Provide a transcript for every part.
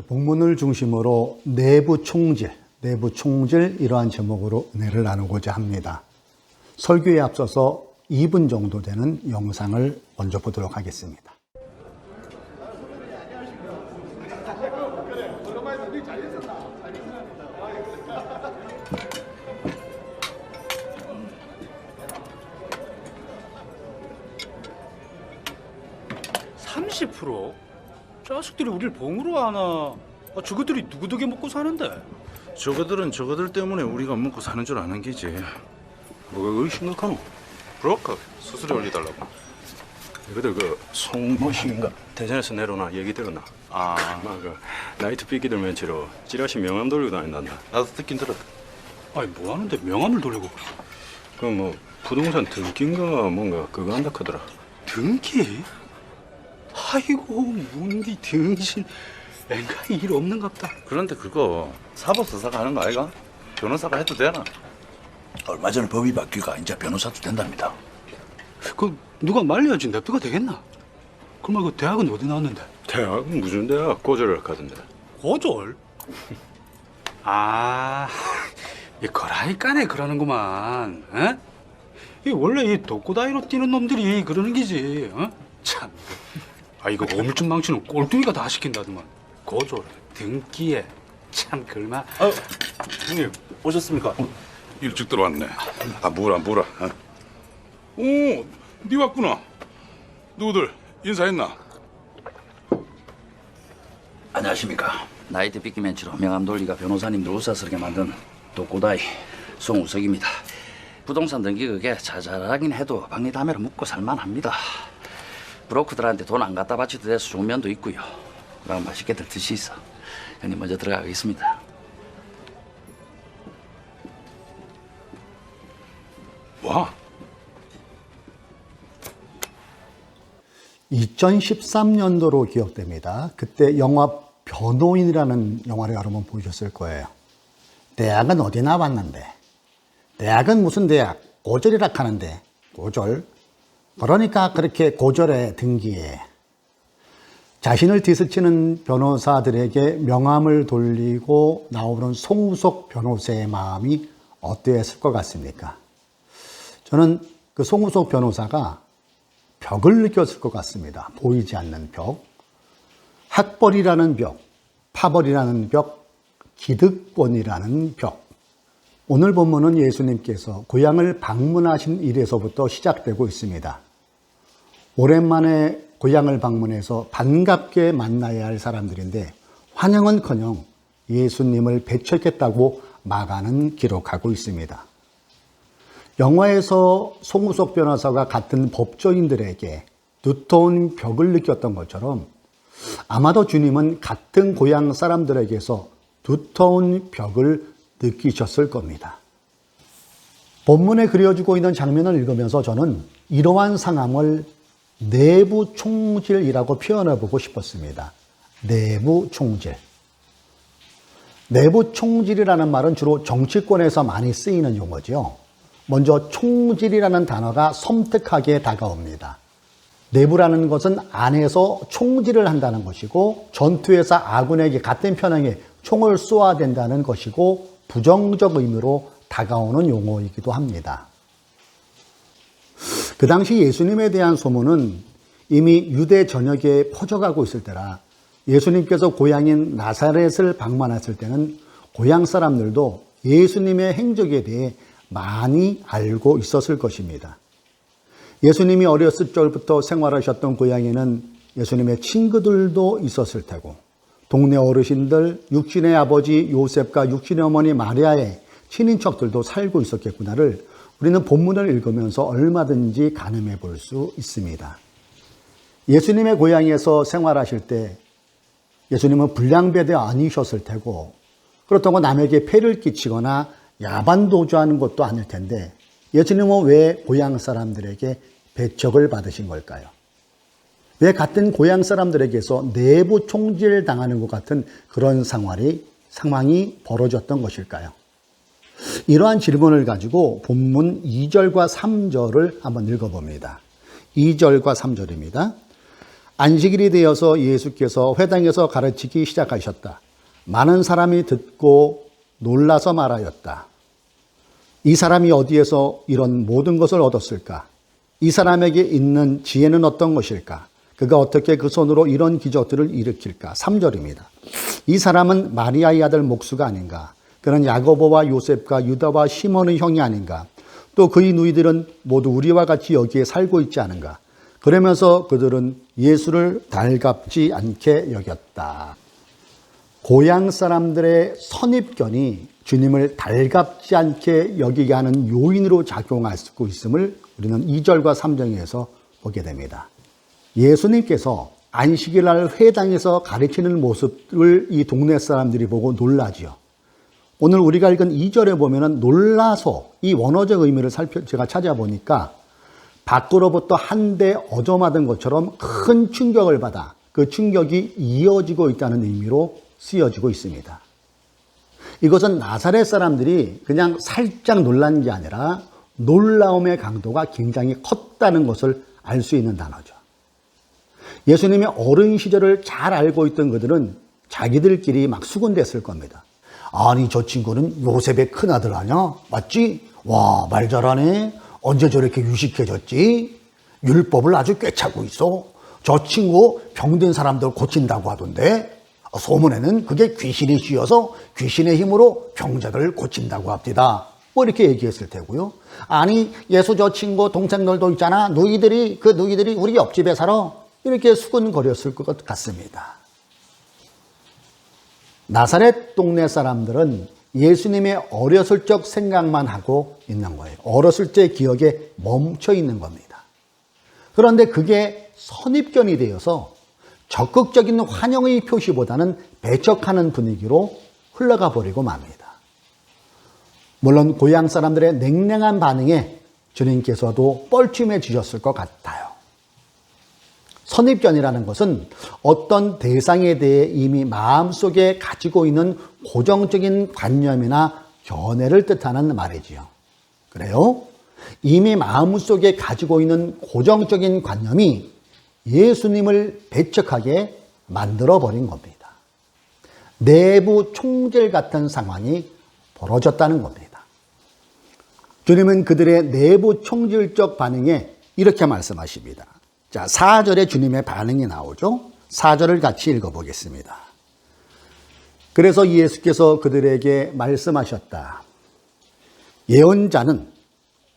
본문을 중심으로 내부 총질 이러한 제목으로 은혜를 나누고자 합니다. 설교에 앞서서 2분 정도 되는 영상을 먼저 보도록 하겠습니다. (30%) 자식들이 우릴 봉으로 하나? 저것들이 누구 덕에 먹고 사는데? 저거들은 저거들 때문에 우리가 먹고 사는 줄 아는 게지. 뭐가 그리 심각하노? 브로커 수수료 올려달라고. 이거들 그 송모식인가 대전에서 내려오나 얘기 들었나? 그 나이트 삐끼들 맨치로 찌라시 명함 돌리고 다닌단다. 나도 듣긴 들었다. 아니 뭐 하는데 명함을 돌리고 그래? 그 뭐 부동산 등기인가 뭔가 그거 한다 하더라. 등기? 아이고 문디 등신 앵가 일 없는갑다. 그런데 그거 사법수사가 하는 거 아이가? 변호사가 해도 되나? 얼마 전에 법이 바뀌니까 이제 변호사도 된답니다. 그 누가 말려야지 냅두가 되겠나? 그럼 그 대학은 어디 나왔는데? 대학은 무슨 대학 고졸을 가던데. 고졸? 이 거라이 까네 그러는구만. 에? 이 원래 이 독고다이로 뛰는 놈들이 그러는 기지. 참. 이거 오물쯤 망치는 꼴뚜기가 다 시킨다더만. 고졸, 등기에 참 글마. 형님 오셨습니까? 일찍 들어왔네. 물어. 오, 네 왔구나. 누구들 인사했나? 안녕하십니까. 나이트 삐끼 맨치로 명함 돌리가 변호사님들 웃사스럽게 만든 독고다이 송우석입니다. 부동산 등기 그게 자잘하긴 해도 박리담회로 묵고 살만합니다. 브로커들한테 돈 안 갖다 바치도 돼서 좋은 면도 있고요. 그럼 맛있게들 드시소. 형님 먼저 들어가겠습니다. 와. 2013년도로 기억됩니다. 그때 영화 변호인이라는 영화를 여러분 보셨을 거예요. 대학은 어디 나왔는데? 대학은 무슨 대학? 고졸이라 하는데. 고졸? 그러니까 그렇게 고졸에 등기해. 자신을 뒤스치는 변호사들에게 명함을 돌리고 나오는 송우석 변호사의 마음이 어떠했을 것 같습니까? 저는 그 송우석 변호사가 벽을 느꼈을 것 같습니다. 보이지 않는 벽, 학벌이라는 벽, 파벌이라는 벽, 기득권이라는 벽. 오늘 본문은 예수님께서 고향을 방문하신 일에서부터 시작되고 있습니다. 오랜만에 고향을 방문해서 반갑게 만나야 할 사람들인데 환영은커녕 예수님을 배척했다고 마가는 기록하고 있습니다. 영화에서 송우석 변호사가 같은 법조인들에게 두터운 벽을 느꼈던 것처럼 아마도 주님은 같은 고향 사람들에게서 두터운 벽을 느끼셨을 겁니다. 본문에 그려지고 있는 장면을 읽으면서 저는 이러한 상황을 내부 총질이라고 표현해 보고 싶었습니다. 내부 총질. 내부 총질이라는 말은 주로 정치권에서 많이 쓰이는 용어죠. 먼저 총질이라는 단어가 섬뜩하게 다가옵니다. 내부라는 것은 안에서 총질을 한다는 것이고 전투에서 아군에게 같은 편향에 총을 쏘아야 된다는 것이고 부정적 의미로 다가오는 용어이기도 합니다. 그 당시 예수님에 대한 소문은 이미 유대 전역에 퍼져가고 있을 때라 예수님께서 고향인 나사렛을 방문했을 때는 고향 사람들도 예수님의 행적에 대해 많이 알고 있었을 것입니다. 예수님이 어렸을 적부터 생활하셨던 고향에는 예수님의 친구들도 있었을 테고 동네 어르신들, 육신의 아버지 요셉과 육신의 어머니 마리아의 친인척들도 살고 있었겠구나를 우리는 본문을 읽으면서 얼마든지 가늠해 볼 수 있습니다. 예수님의 고향에서 생활하실 때 예수님은 불량배대 아니셨을 테고 그렇다고 남에게 폐를 끼치거나 야반도주하는 것도 아닐 텐데 예수님은 왜 고향 사람들에게 배척을 받으신 걸까요? 왜 같은 고향 사람들에게서 내부 총질 당하는 것 같은 그런 상황이 벌어졌던 것일까요? 이러한 질문을 가지고 본문 2절과 3절을 한번 읽어봅니다. 2절과 3절입니다. 안식일이 되어서 예수께서 회당에서 가르치기 시작하셨다. 많은 사람이 듣고 놀라서 말하였다. 이 사람이 어디에서 이런 모든 것을 얻었을까? 이 사람에게 있는 지혜는 어떤 것일까? 그가 어떻게 그 손으로 이런 기적들을 일으킬까? 3절입니다. 이 사람은 마리아의 아들 목수가 아닌가? 그는 야고보와 요셉과 유다와 시몬의 형이 아닌가? 또 그의 누이들은 모두 우리와 같이 여기에 살고 있지 않은가? 그러면서 그들은 예수를 달갑지 않게 여겼다. 고향 사람들의 선입견이 주님을 달갑지 않게 여기게 하는 요인으로 작용할 수 있음을 우리는 2절과 3절에서 보게 됩니다. 예수님께서 안식일 날 회당에서 가르치는 모습을 이 동네 사람들이 보고 놀라지요. 오늘 우리가 읽은 2절에 보면은 놀라서 이 원어적 의미를 제가 찾아보니까 밖으로부터 한 대 얻어맞은 것처럼 큰 충격을 받아 그 충격이 이어지고 있다는 의미로 쓰여지고 있습니다. 이것은 나사렛 사람들이 그냥 살짝 놀란 게 아니라 놀라움의 강도가 굉장히 컸다는 것을 알 수 있는 단어죠. 예수님의 어린 시절을 잘 알고 있던 그들은 자기들끼리 막 수군댔을 겁니다. 아니 저 친구는 요셉의 큰아들 아냐? 맞지? 와, 말 잘하네. 언제 저렇게 유식해졌지? 율법을 아주 꿰차고 있어. 저 친구 병든 사람들 고친다고 하던데 소문에는 그게 귀신이 씌어서 귀신의 힘으로 병자를 고친다고 합니다. 뭐 이렇게 얘기했을 테고요. 아니 예수 저 친구 동생들도 있잖아. 누이들이 우리 옆집에 살아. 이렇게 수군거렸을 것 같습니다. 나사렛 동네 사람들은 예수님의 어렸을 적 생각만 하고 있는 거예요. 어렸을 때 기억에 멈춰 있는 겁니다. 그런데 그게 선입견이 되어서 적극적인 환영의 표시보다는 배척하는 분위기로 흘러가 버리고 맙니다. 물론 고향 사람들의 냉랭한 반응에 주님께서도 뻘쭘해지셨을 것 같아요. 선입견이라는 것은 어떤 대상에 대해 이미 마음속에 가지고 있는 고정적인 관념이나 견해를 뜻하는 말이지요. 그래요? 이미 마음속에 가지고 있는 고정적인 관념이 예수님을 배척하게 만들어버린 겁니다. 내부 총질 같은 상황이 벌어졌다는 겁니다. 주님은 그들의 내부 총질적 반응에 이렇게 말씀하십니다. 자, 4절에 주님의 반응이 나오죠. 4절을 같이 읽어보겠습니다. 그래서 예수께서 그들에게 말씀하셨다. 예언자는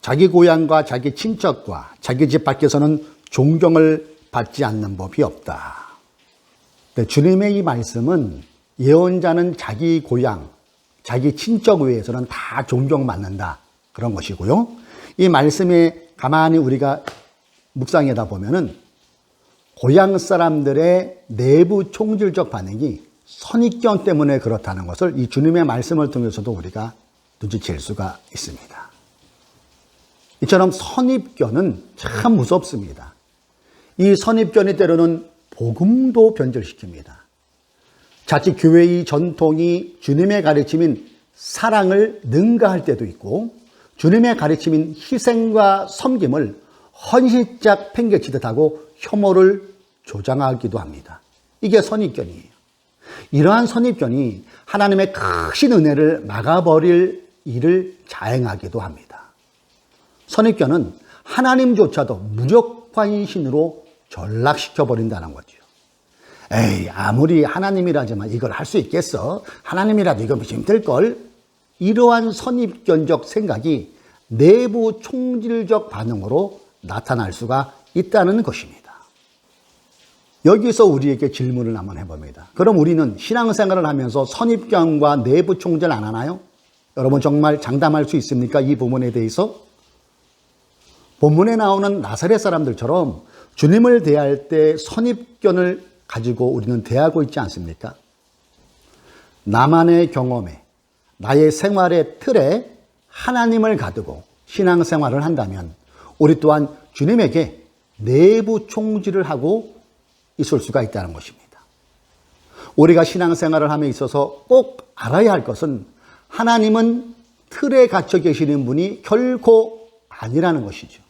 자기 고향과 자기 친척과 자기 집 밖에서는 존경을 받지 않는 법이 없다. 주님의 이 말씀은 예언자는 자기 고향, 자기 친척 외에서는 다 존경받는다. 그런 것이고요. 이 말씀에 가만히 우리가 묵상하다 보면은 고향 사람들의 내부 총질적 반응이 선입견 때문에 그렇다는 것을 이 주님의 말씀을 통해서도 우리가 눈치챌 수가 있습니다. 이처럼 선입견은 참 무섭습니다. 이 선입견이 때로는 복음도 변절시킵니다. 자칫 교회의 전통이 주님의 가르침인 사랑을 능가할 때도 있고 주님의 가르침인 희생과 섬김을 헌신짝 팽개치듯 하고 혐오를 조장하기도 합니다. 이게 선입견이에요. 이러한 선입견이 하나님의 크신 은혜를 막아버릴 일을 자행하기도 합니다. 선입견은 하나님조차도 무력화신으로 전락시켜버린다는 거죠. 에이, 아무리 하나님이라지만 이걸 할 수 있겠어? 하나님이라도 이거 힘들걸? 이러한 선입견적 생각이 내부 총질적 반응으로 나타날 수가 있다는 것입니다. 여기서 우리에게 질문을 한번 해봅니다. 그럼 우리는 신앙생활을 하면서 선입견과 내부 총질 안 하나요? 여러분 정말 장담할 수 있습니까? 이 부분에 대해서? 본문에 나오는 나사렛 사람들처럼 주님을 대할 때 선입견을 가지고 우리는 대하고 있지 않습니까? 나만의 경험에, 나의 생활의 틀에 하나님을 가두고 신앙생활을 한다면 우리 또한 주님에게 내부 총질을 하고 있을 수가 있다는 것입니다. 우리가 신앙생활을 함에 있어서 꼭 알아야 할 것은 하나님은 틀에 갇혀 계시는 분이 결코 아니라는 것이죠.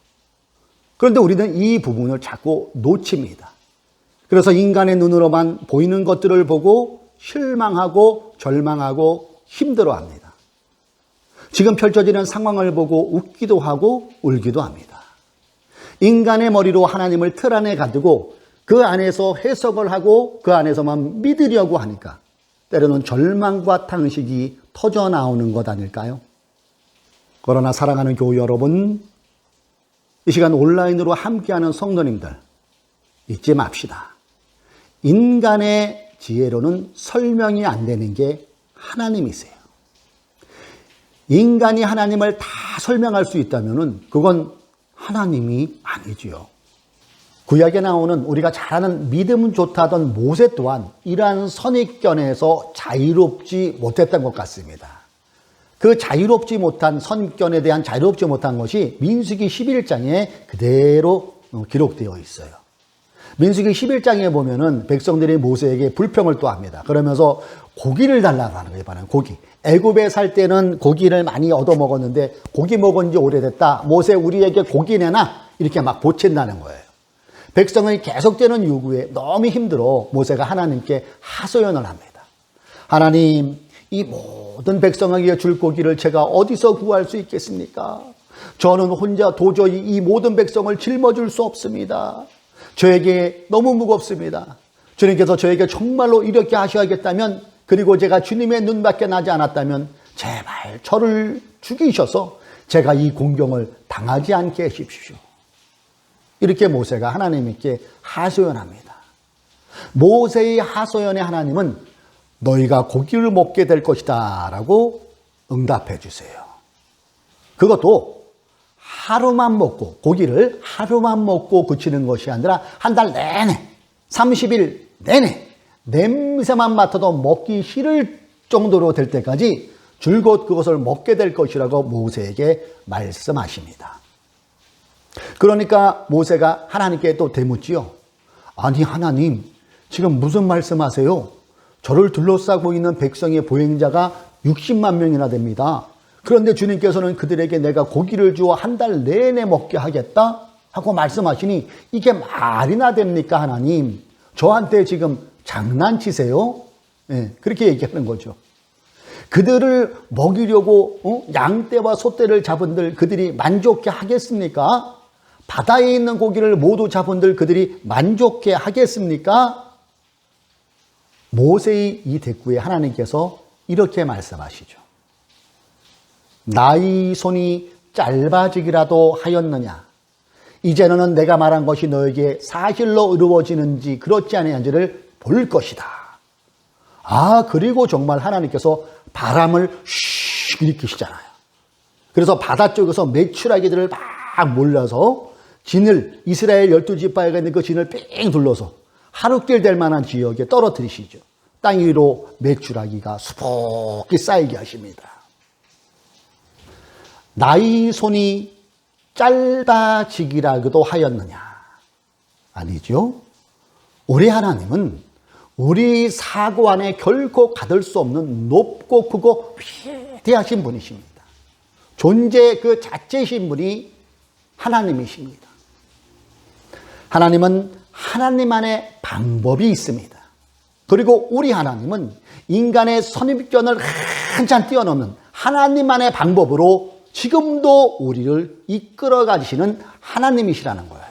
그런데 우리는 이 부분을 자꾸 놓칩니다. 그래서 인간의 눈으로만 보이는 것들을 보고 실망하고 절망하고 힘들어합니다. 지금 펼쳐지는 상황을 보고 웃기도 하고 울기도 합니다. 인간의 머리로 하나님을 틀 안에 가두고 그 안에서 해석을 하고 그 안에서만 믿으려고 하니까 때로는 절망과 탄식이 터져 나오는 것 아닐까요? 그러나 사랑하는 교우 여러분, 이 시간 온라인으로 함께하는 성도님들 잊지 맙시다. 인간의 지혜로는 설명이 안 되는 게 하나님이세요. 인간이 하나님을 다 설명할 수 있다면 그건 하나님이 아니지요. 구약에 나오는 우리가 잘 아는 믿음은 좋다던 모세 또한 이러한 선입견에서 자유롭지 못했던 것 같습니다. 그 자유롭지 못한 선입견에 대한 자유롭지 못한 것이 민수기 11장에 그대로 기록되어 있어요. 민수기 11장에 보면은 백성들이 모세에게 불평을 또 합니다. 그러면서 고기를 달라고 하는 거예요. 반은 고기. 애굽에 살 때는 고기를 많이 얻어 먹었는데 고기 먹은 지 오래됐다. 모세 우리에게 고기 내놔. 이렇게 막 보챈다는 거예요. 백성의 계속되는 요구에 너무 힘들어 모세가 하나님께 하소연을 합니다. 하나님, 이 모든 백성에게 줄 고기를 제가 어디서 구할 수 있겠습니까? 저는 혼자 도저히 이 모든 백성을 짊어질 수 없습니다. 저에게 너무 무겁습니다. 주님께서 저에게 정말로 이렇게 하셔야겠다면, 그리고 제가 주님의 눈밖에 나지 않았다면 제발 저를 죽이셔서 제가 이 공경을 당하지 않게 하십시오. 이렇게 모세가 하나님께 하소연합니다. 모세의 하소연에 하나님은 너희가 고기를 먹게 될 것이다 라고 응답해 주세요. 그것도 하루만 먹고, 고기를 하루만 먹고 그치는 것이 아니라 한 달 내내, 30일 내내 냄새만 맡아도 먹기 싫을 정도로 될 때까지 줄곧 그것을 먹게 될 것이라고 모세에게 말씀하십니다. 그러니까 모세가 하나님께 또 되묻지요. 아니 하나님, 지금 무슨 말씀하세요? 저를 둘러싸고 있는 백성의 보행자가 60만 명이나 됩니다. 그런데 주님께서는 그들에게 내가 고기를 주어 한 달 내내 먹게 하겠다? 하고 말씀하시니 이게 말이나 됩니까 하나님? 저한테 지금 장난치세요? 그렇게 얘기하는 거죠. 그들을 먹이려고 양떼와 소떼를 잡은들 그들이 만족해 하겠습니까? 바다에 있는 고기를 모두 잡은들 그들이 만족해 하겠습니까? 모세의 이 대꾸에 하나님께서 이렇게 말씀하시죠. 나의 손이 짧아지기라도 하였느냐? 이제는 내가 말한 것이 너에게 사실로 이루어지는지 그렇지 아니한지를 볼 것이다. 아, 그리고 정말 하나님께서 바람을 슉 일으키시잖아요. 그래서 바다 쪽에서 메추라기들을 막 몰려서 진을, 이스라엘 12지파가 있는 그 진을 삥 둘러서 하루길 될 만한 지역에 떨어뜨리시죠. 땅 위로 메추라기가 수북히 쌓이게 하십니다. 나의 손이 짧아지기라도 하였느냐? 아니죠. 우리 하나님은 우리 사고 안에 결코 가둘 수 없는 높고 크고 위대하신 분이십니다. 존재 그 자체이신 분이 하나님이십니다. 하나님은 하나님 안에 방법이 있습니다. 그리고 우리 하나님은 인간의 선입견을 한참 뛰어넘는 하나님만의 방법으로 지금도 우리를 이끌어 가시는 하나님이시라는 거예요.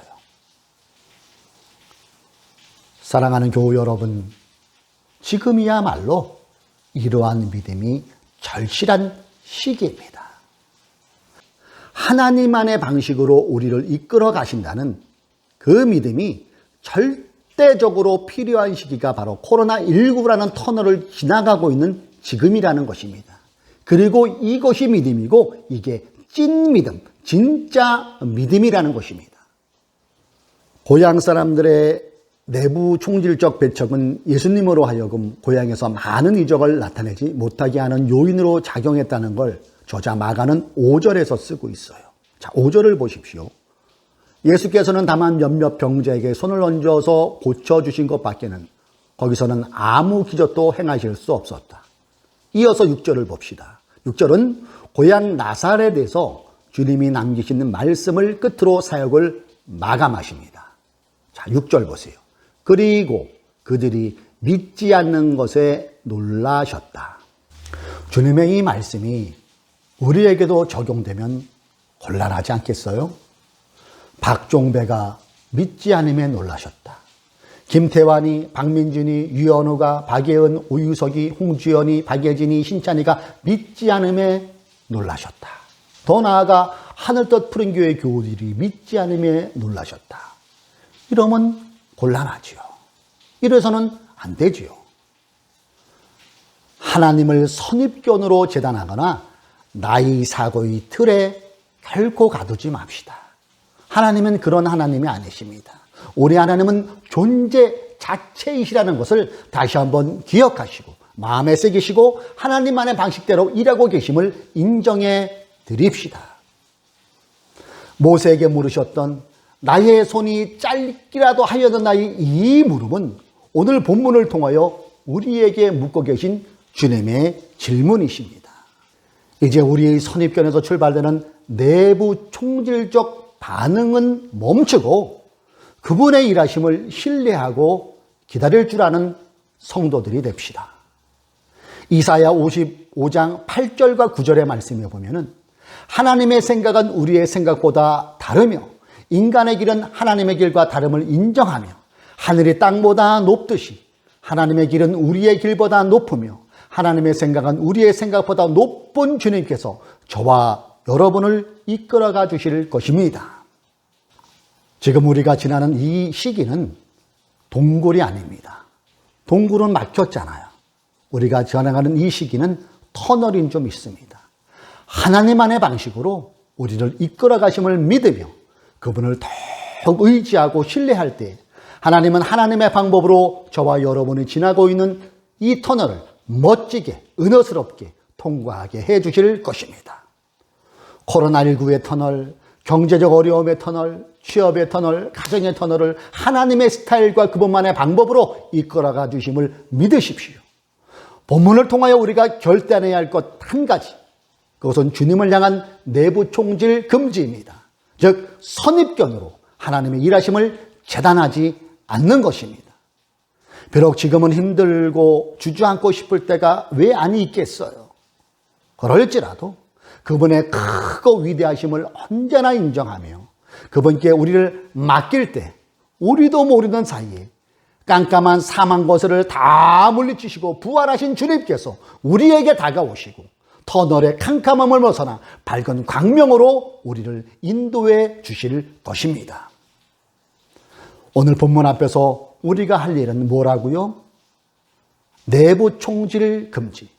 사랑하는 교우 여러분, 지금이야말로 이러한 믿음이 절실한 시기입니다. 하나님만의 방식으로 우리를 이끌어 가신다는 그 믿음이 절대적으로 필요한 시기가 바로 코로나19라는 터널을 지나가고 있는 지금이라는 것입니다. 그리고 이것이 믿음이고 이게 찐 믿음, 진짜 믿음이라는 것입니다. 고향 사람들의 내부 총질적 배척은 예수님으로 하여금 고향에서 많은 이적을 나타내지 못하게 하는 요인으로 작용했다는 걸 저자 마가는 5절에서 쓰고 있어요. 자, 5절을 보십시오. 예수께서는 다만 몇몇 병자에게 손을 얹어서 고쳐주신 것 밖에는 거기서는 아무 기적도 행하실 수 없었다. 이어서 6절을 봅시다. 6절은 고향 나사렛에서 주님이 남기시는 말씀을 끝으로 사역을 마감하십니다. 자, 6절 보세요. 그리고 그들이 믿지 않는 것에 놀라셨다. 주님의 이 말씀이 우리에게도 적용되면 곤란하지 않겠어요? 박종배가 믿지 않음에 놀라셨다. 김태환이, 박민준이, 유현우가, 박예은, 오유석이, 홍주연이, 박예진이, 신찬이가 믿지 않음에 놀라셨다. 더 나아가 하늘뜻 푸른 교회 교우들이 믿지 않음에 놀라셨다. 이러면 곤란하지요. 이래서는 안 되지요. 하나님을 선입견으로 재단하거나 나이 사고의 틀에 결코 가두지 맙시다. 하나님은 그런 하나님이 아니십니다. 우리 하나님은 존재 자체이시라는 것을 다시 한번 기억하시고 마음에 새기시고 하나님만의 방식대로 일하고 계심을 인정해 드립시다. 모세에게 물으셨던 나의 손이 짧기라도 하여졌나이 이 물음은 오늘 본문을 통하여 우리에게 묻고 계신 주님의 질문이십니다. 이제 우리의 선입견에서 출발되는 내부 총질적 반응은 멈추고 그분의 일하심을 신뢰하고 기다릴 줄 아는 성도들이 됩시다. 이사야 55장 8절과 9절의 말씀에 보면은 하나님의 생각은 우리의 생각보다 다르며 인간의 길은 하나님의 길과 다름을 인정하며 하늘이 땅보다 높듯이 하나님의 길은 우리의 길보다 높으며 하나님의 생각은 우리의 생각보다 높은 주님께서 저와 여러분을 이끌어가 주실 것입니다. 지금 우리가 지나는 이 시기는 동굴이 아닙니다. 동굴은 막혔잖아요. 우리가 지나가는 이 시기는 터널인 좀 있습니다. 하나님만의 방식으로 우리를 이끌어 가심을 믿으며 그분을 더욱 의지하고 신뢰할 때 하나님은 하나님의 방법으로 저와 여러분이 지나고 있는 이 터널을 멋지게 은어스럽게 통과하게 해 주실 것입니다. 코로나19의 터널, 경제적 어려움의 터널, 취업의 터널, 가정의 터널을 하나님의 스타일과 그분만의 방법으로 이끌어가 주심을 믿으십시오. 본문을 통하여 우리가 결단해야 할 것 한 가지, 그것은 주님을 향한 내부 총질 금지입니다. 즉 선입견으로 하나님의 일하심을 재단하지 않는 것입니다. 비록 지금은 힘들고 주저앉고 싶을 때가 왜 아니 있겠어요. 그럴지라도 그분의 크고 위대하심을 언제나 인정하며 그분께 우리를 맡길 때 우리도 모르는 사이에 깜깜한 사망 거슬을 다 물리치시고 부활하신 주님께서 우리에게 다가오시고 터널의 캄캄함을 벗어나 밝은 광명으로 우리를 인도해 주실 것입니다. 오늘 본문 앞에서 우리가 할 일은 뭐라고요? 내부 총질 금지,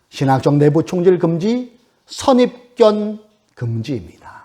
신학적 내부 총질 금지, 선입견 금지입니다.